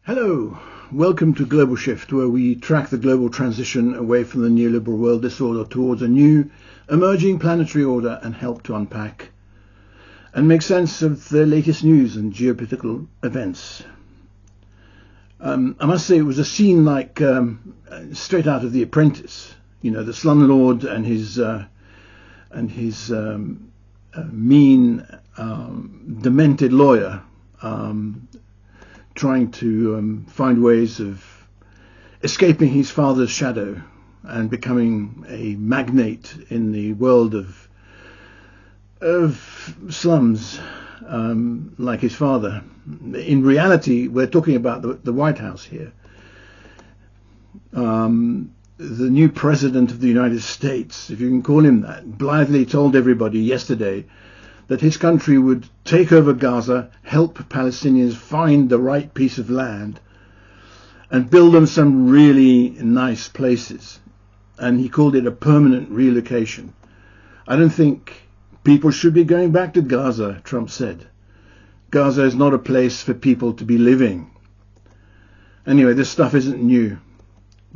Hello, welcome to Global Shift, where we track the global transition away from the neoliberal world disorder towards a new, emerging planetary order and help to unpack and make sense of the latest news and geopolitical events. I must say it was a scene like straight out of The Apprentice. You know, the slum lord and his mean, demented lawyer trying to find ways of escaping his father's shadow and becoming a magnate in the world of slums, like his father. In reality, we're talking about the White House here. The new president of the United States, if you can call him that, blithely told everybody yesterday that his country would take over Gaza, help Palestinians find the right piece of land, and build them some really nice places. And he called it a permanent relocation. I don't think people should be going back to Gaza, Trump said. Gaza is not a place for people to be living. Anyway, this stuff isn't new.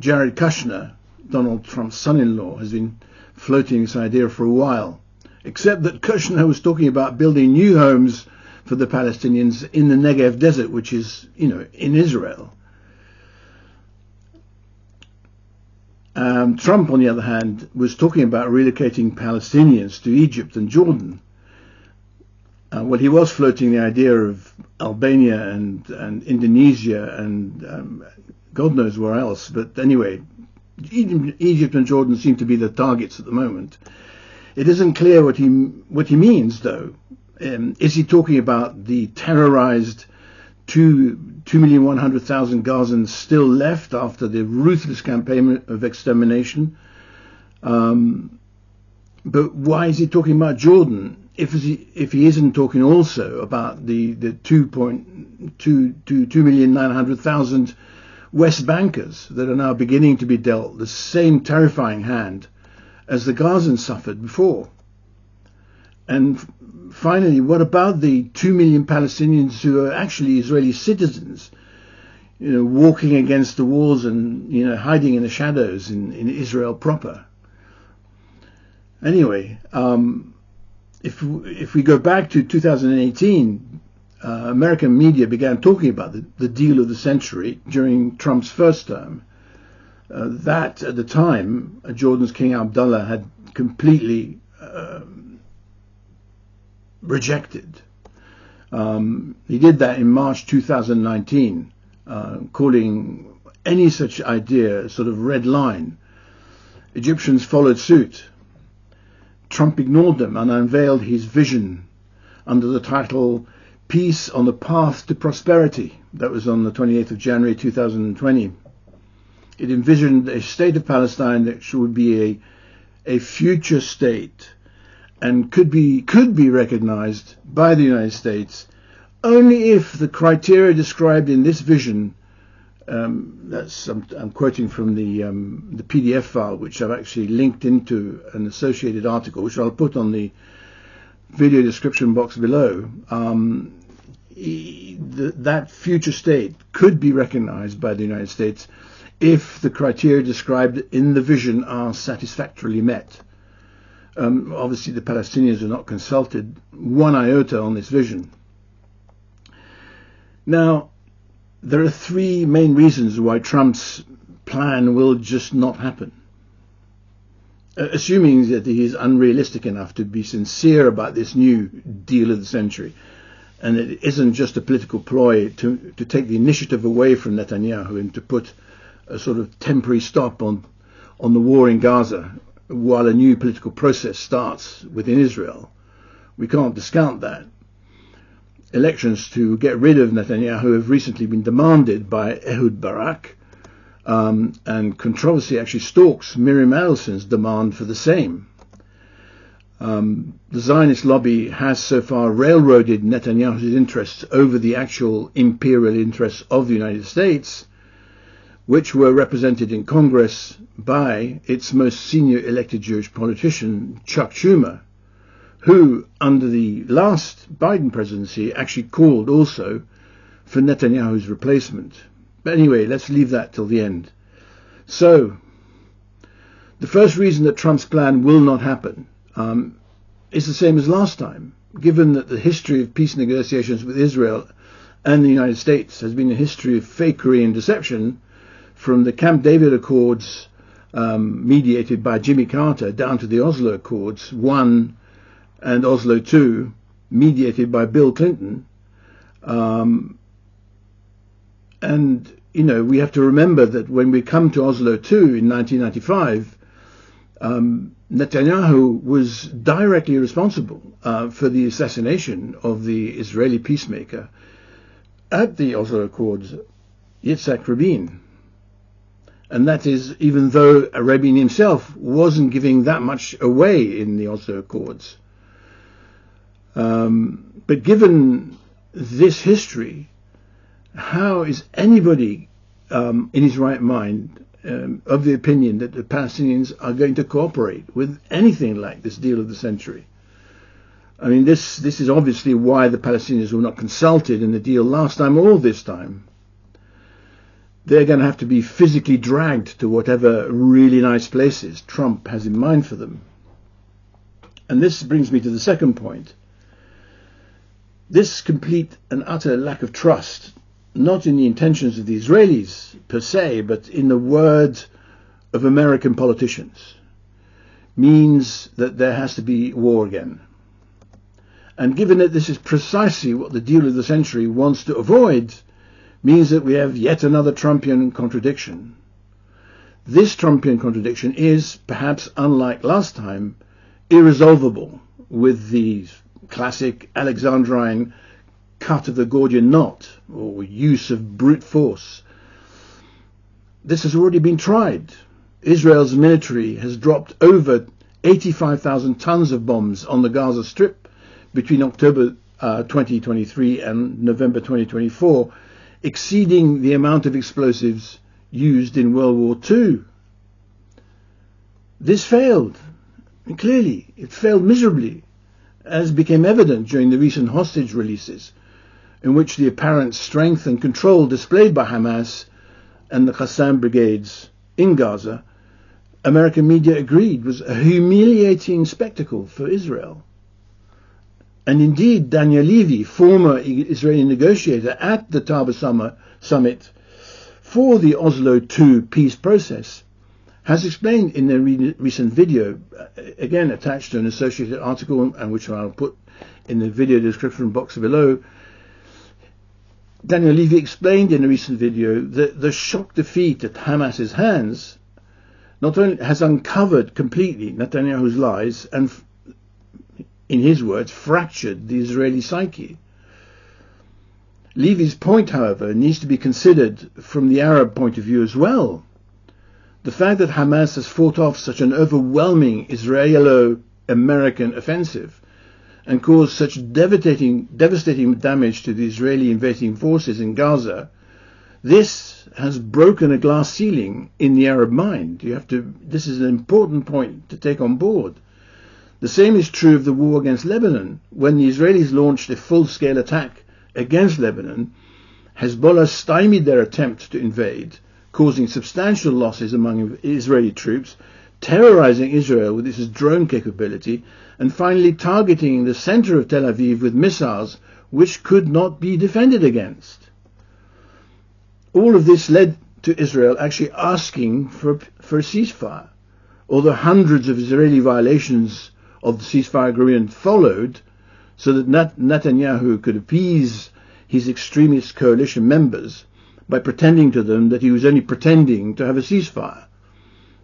Jared Kushner, Donald Trump's son-in-law, has been floating this idea for a while. Except that Kushner was talking about building new homes for the Palestinians in the Negev desert, which is, in Israel. Trump, on the other hand, was talking about relocating Palestinians to Egypt and Jordan. Well, he was floating the idea of Albania and Indonesia and God knows where else. But anyway, Egypt and Jordan seem to be the targets at the moment. It isn't clear what he means, though. Is he talking about the terrorized 2,100,000 Gazans still left after the ruthless campaign of extermination? But why is he talking about Jordan if he isn't talking also about the 2,900,000 West Bankers that are now beginning to be dealt the same terrifying hand as the Gazans suffered before? And finally, what about the 2 million Palestinians who are actually Israeli citizens, walking against the walls and, hiding in the shadows in Israel proper? Anyway, if we go back to 2018, American media began talking about the deal of the century during Trump's first term. That, at the time, Jordan's King Abdullah had completely rejected. He did that in March 2019, calling any such idea a sort of red line. Egyptians followed suit. Trump ignored them and unveiled his vision under the title Peace on the Path to Prosperity. That was on the 28th of January 2020. It envisioned a state of Palestine that would be a future state and could be recognized by the United States only if the criteria described in this vision, I'm quoting from the PDF file, which I've actually linked into an associated article, which I'll put on the video description box below. That future state could be recognized by the United States if the criteria described in the vision are satisfactorily met. Obviously, the Palestinians are not consulted one iota on this vision. Now, there are three main reasons why Trump's plan will just not happen. Assuming that he is unrealistic enough to be sincere about this new deal of the century, and it isn't just a political ploy to take the initiative away from Netanyahu and to put a sort of temporary stop on the war in Gaza while a new political process starts within Israel. We can't discount that. Elections to get rid of Netanyahu have recently been demanded by Ehud Barak, and controversy actually stalks Miriam Adelson's demand for the same. The Zionist lobby has so far railroaded Netanyahu's interests over the actual imperial interests of the United States, which were represented in Congress by its most senior elected Jewish politician, Chuck Schumer, who, under the last Biden presidency, actually called also for Netanyahu's replacement. But anyway, let's leave that till the end. So, the first reason that Trump's plan will not happen is the same as last time, given that the history of peace negotiations with Israel and the United States has been a history of fakery and deception, from the Camp David Accords mediated by Jimmy Carter down to the Oslo Accords 1 and Oslo 2 mediated by Bill Clinton. And, you know, we have to remember that when we come to Oslo 2 in 1995, Netanyahu was directly responsible for the assassination of the Israeli peacemaker at the Oslo Accords, Yitzhak Rabin. And that is even though Rabin himself wasn't giving that much away in the Oslo Accords. But given this history, how is anybody in his right mind of the opinion that the Palestinians are going to cooperate with anything like this deal of the century? I mean, this is obviously why the Palestinians were not consulted in the deal last time or this time. They're going to have to be physically dragged to whatever really nice places Trump has in mind for them. And this brings me to the second point. This complete and utter lack of trust, not in the intentions of the Israelis per se, but in the word of American politicians, means that there has to be war again. And given that this is precisely what the deal of the century wants to avoid, means that we have yet another Trumpian contradiction. This Trumpian contradiction is, perhaps unlike last time, irresolvable with the classic Alexandrine cut of the Gordian knot, or use of brute force. This has already been tried. Israel's military has dropped over 85,000 tons of bombs on the Gaza Strip between October 2023 and November 2024, exceeding the amount of explosives used in World War II. This failed. And clearly, it failed miserably, as became evident during the recent hostage releases, in which the apparent strength and control displayed by Hamas and the Qassam brigades in Gaza, American media agreed was a humiliating spectacle for Israel. And indeed, Daniel Levy, former Israeli negotiator at the Taba summit for the Oslo II peace process, has explained in a recent video, again attached to an associated article, and which I'll put in the video description box below. Daniel Levy explained in a recent video that the shock defeat at Hamas's hands not only has uncovered completely Netanyahu's lies and, in his words, fractured the Israeli psyche. Levy's point, however, needs to be considered from the Arab point of view as well. The fact that Hamas has fought off such an overwhelming Israelo-American offensive and caused such devastating damage to the Israeli invading forces in Gaza, this has broken a glass ceiling in the Arab mind. This is an important point to take on board. The same is true of the war against Lebanon. When the Israelis launched a full-scale attack against Lebanon, Hezbollah stymied their attempt to invade, causing substantial losses among Israeli troops, terrorizing Israel with its drone capability, and finally targeting the center of Tel Aviv with missiles which could not be defended against. All of this led to Israel actually asking for a ceasefire, although hundreds of Israeli violations of the ceasefire agreement followed, so that Netanyahu could appease his extremist coalition members by pretending to them that he was only pretending to have a ceasefire.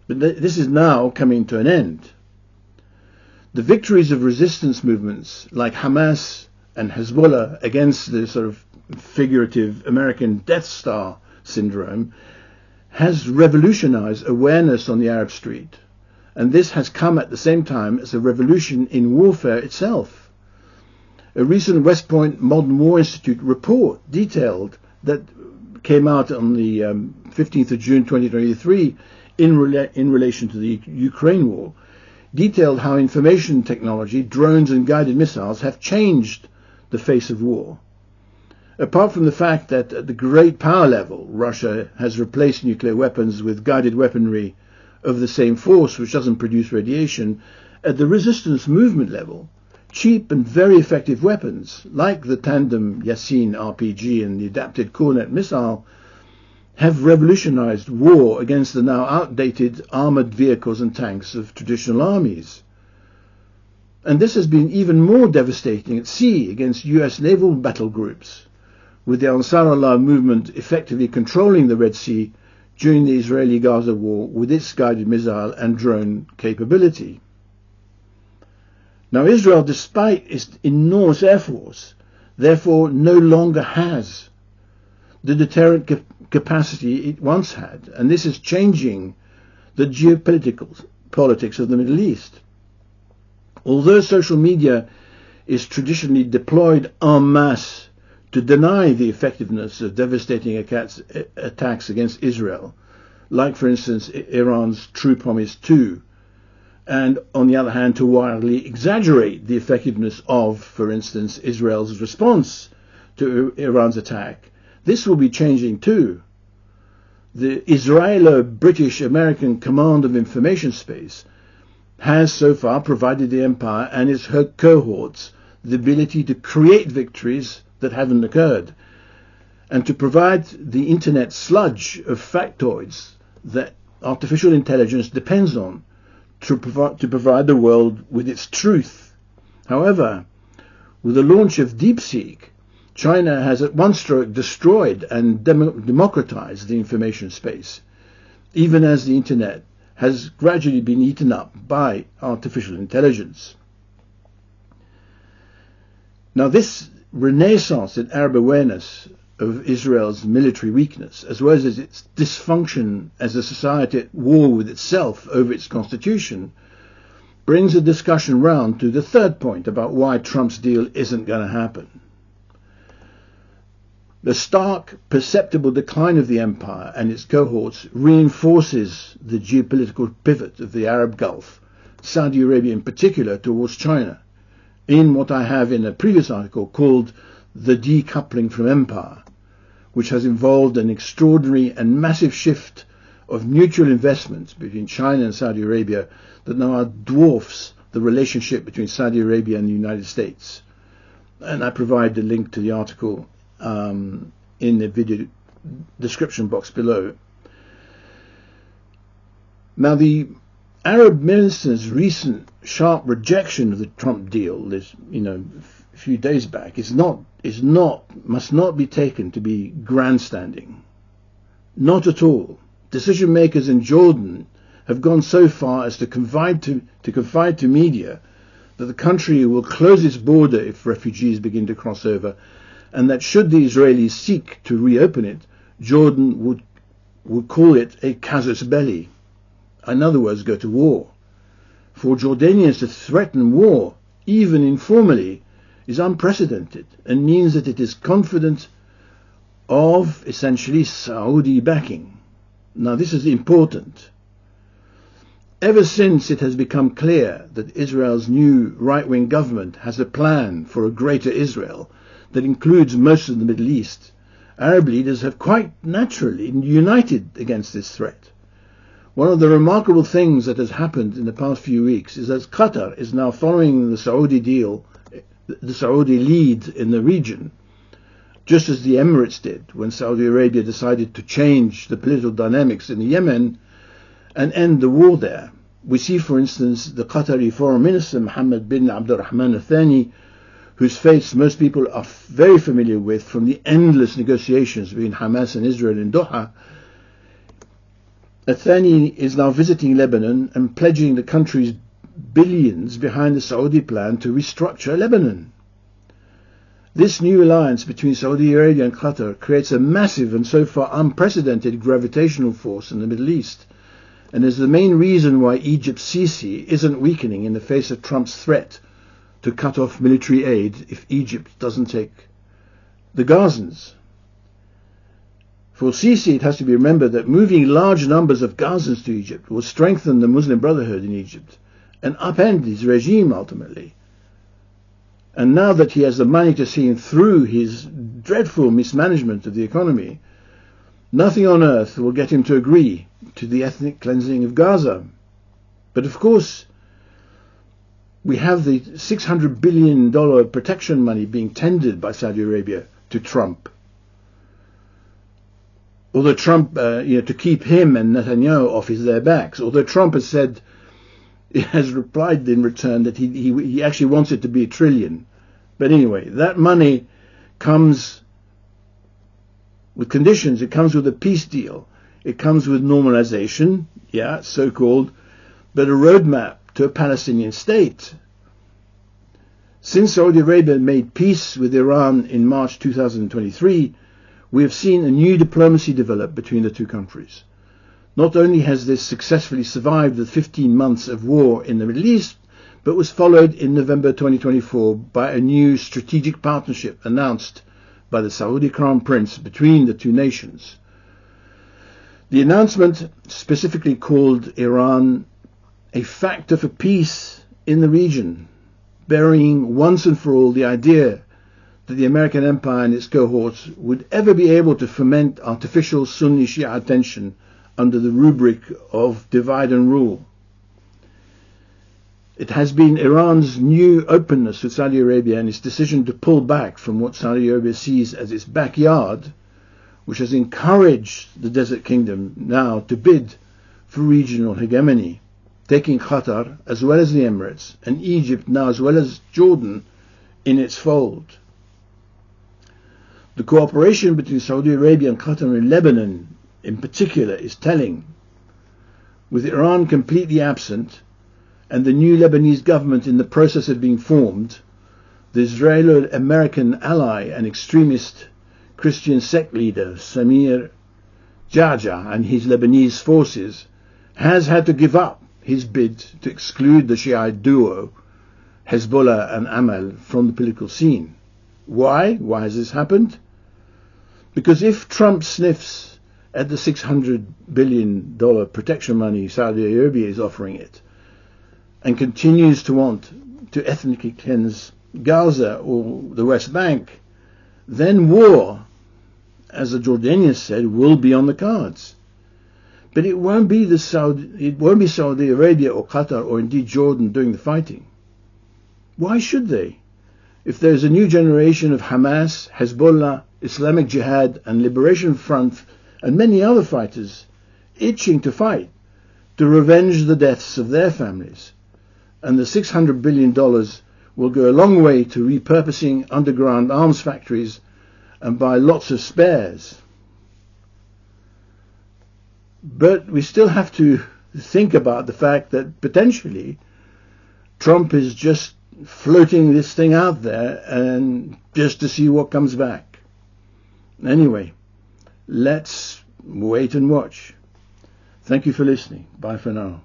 But this is now coming to an end. The victories of resistance movements like Hamas and Hezbollah against the sort of figurative American Death Star syndrome has revolutionized awareness on the Arab street. And this has come at the same time as a revolution in warfare itself. A recent West Point Modern War Institute report detailed that came out on the 15th of June 2023 in relation to the Ukraine war, detailed how information technology, drones and guided missiles have changed the face of war. Apart from the fact that at the great power level, Russia has replaced nuclear weapons with guided weaponry of the same force, which doesn't produce radiation, at the resistance movement level, cheap and very effective weapons, like the tandem Yasin RPG and the adapted Kornet missile, have revolutionized war against the now outdated armored vehicles and tanks of traditional armies. And this has been even more devastating at sea against US naval battle groups, with the Ansar Allah movement effectively controlling the Red Sea during the Israeli-Gaza war with its guided missile and drone capability. Now, Israel, despite its enormous air force, therefore no longer has the deterrent capacity it once had, and this is changing the politics of the Middle East. Although social media is traditionally deployed en masse to deny the effectiveness of devastating attacks against Israel, like, for instance, Iran's True Promise 2, and on the other hand, to wildly exaggerate the effectiveness of, for instance, Israel's response to Iran's attack, this will be changing too. The Israelo-British-American Command of Information Space has so far provided the empire and its cohorts the ability to create victories that haven't occurred, and to provide the internet sludge of factoids that artificial intelligence depends on to provide the world with its truth. However, with the launch of DeepSeek, China has at one stroke destroyed and democratized the information space, even as the internet has gradually been eaten up by artificial intelligence. Now, this renaissance in Arab awareness of Israel's military weakness, as well as its dysfunction as a society at war with itself over its constitution, brings the discussion round to the third point about why Trump's deal isn't going to happen. The stark, perceptible decline of the empire and its cohorts reinforces the geopolitical pivot of the Arab Gulf, Saudi Arabia in particular, towards China, in what I have in a previous article called the decoupling from empire, which has involved an extraordinary and massive shift of mutual investments between China and Saudi Arabia that now dwarfs the relationship between Saudi Arabia and the United States. And I provide the link to the article in the video description box below. Now, the Arab minister's recent sharp rejection of the Trump deal, a few days back, must not be taken to be grandstanding. Not at all. Decision makers in Jordan have gone so far as to confide to media that the country will close its border if refugees begin to cross over, and that should the Israelis seek to reopen it, Jordan would call it a casus belli. In other words, go to war. For Jordanians to threaten war, even informally, is unprecedented and means that it is confident of essentially Saudi backing. Now, this is important. Ever since it has become clear that Israel's new right-wing government has a plan for a greater Israel that includes most of the Middle East, Arab leaders have quite naturally united against this threat. One of the remarkable things that has happened in the past few weeks is that Qatar is now following the Saudi deal, the Saudi lead in the region, just as the Emirates did when Saudi Arabia decided to change the political dynamics in Yemen and end the war there. We see, for instance, the Qatari Foreign Minister Mohammed bin Abdurrahman al-Thani, whose face most people are very familiar with from the endless negotiations between Hamas and Israel in Doha. Al-Thani is now visiting Lebanon and pledging the country's billions behind the Saudi plan to restructure Lebanon. This new alliance between Saudi Arabia and Qatar creates a massive and so far unprecedented gravitational force in the Middle East, and is the main reason why Egypt's Sisi isn't weakening in the face of Trump's threat to cut off military aid if Egypt doesn't take the Gazans. For Sisi, it has to be remembered that moving large numbers of Gazans to Egypt will strengthen the Muslim Brotherhood in Egypt and upend his regime ultimately. And now that he has the money to see him through his dreadful mismanagement of the economy, nothing on earth will get him to agree to the ethnic cleansing of Gaza. But of course, we have the $600 billion protection money being tendered by Saudi Arabia to Trump. Although Trump, to keep him and Netanyahu off their backs. Although Trump has said, he has replied in return that he actually wants it to be $1 trillion. But anyway, that money comes with conditions. It comes with a peace deal. It comes with normalization, so-called, but a roadmap to a Palestinian state. Since Saudi Arabia made peace with Iran in March 2023, we have seen a new diplomacy develop between the two countries. Not only has this successfully survived the 15 months of war in the Middle East, but was followed in November 2024 by a new strategic partnership announced by the Saudi Crown Prince between the two nations. The announcement specifically called Iran a factor for peace in the region, burying once and for all the idea that the American empire and its cohorts would ever be able to foment artificial Sunni-Shia tension under the rubric of divide and rule. It has been Iran's new openness with Saudi Arabia and its decision to pull back from what Saudi Arabia sees as its backyard, which has encouraged the Desert Kingdom now to bid for regional hegemony, taking Qatar as well as the Emirates and Egypt now as well as Jordan in its fold. The cooperation between Saudi Arabia and Qatar and Lebanon in particular is telling. With Iran completely absent and the new Lebanese government in the process of being formed, the Israeli-American ally and extremist Christian sect leader Samir Jaja and his Lebanese forces has had to give up his bid to exclude the Shiite duo Hezbollah and Amal from the political scene. Why? Why has this happened? Because if Trump sniffs at the $600 billion protection money Saudi Arabia is offering it, and continues to want to ethnically cleanse Gaza or the West Bank, then war, as the Jordanians said, will be on the cards. But it won't be Saudi Arabia or Qatar or indeed Jordan doing the fighting. Why should they? If there is a new generation of Hamas, Hezbollah, Islamic Jihad and Liberation Front and many other fighters itching to fight, to revenge the deaths of their families, and the $600 billion will go a long way to repurposing underground arms factories and buy lots of spares. But we still have to think about the fact that potentially Trump is just floating this thing out there and just to see what comes back. Anyway, let's wait and watch. Thank you for listening. Bye for now.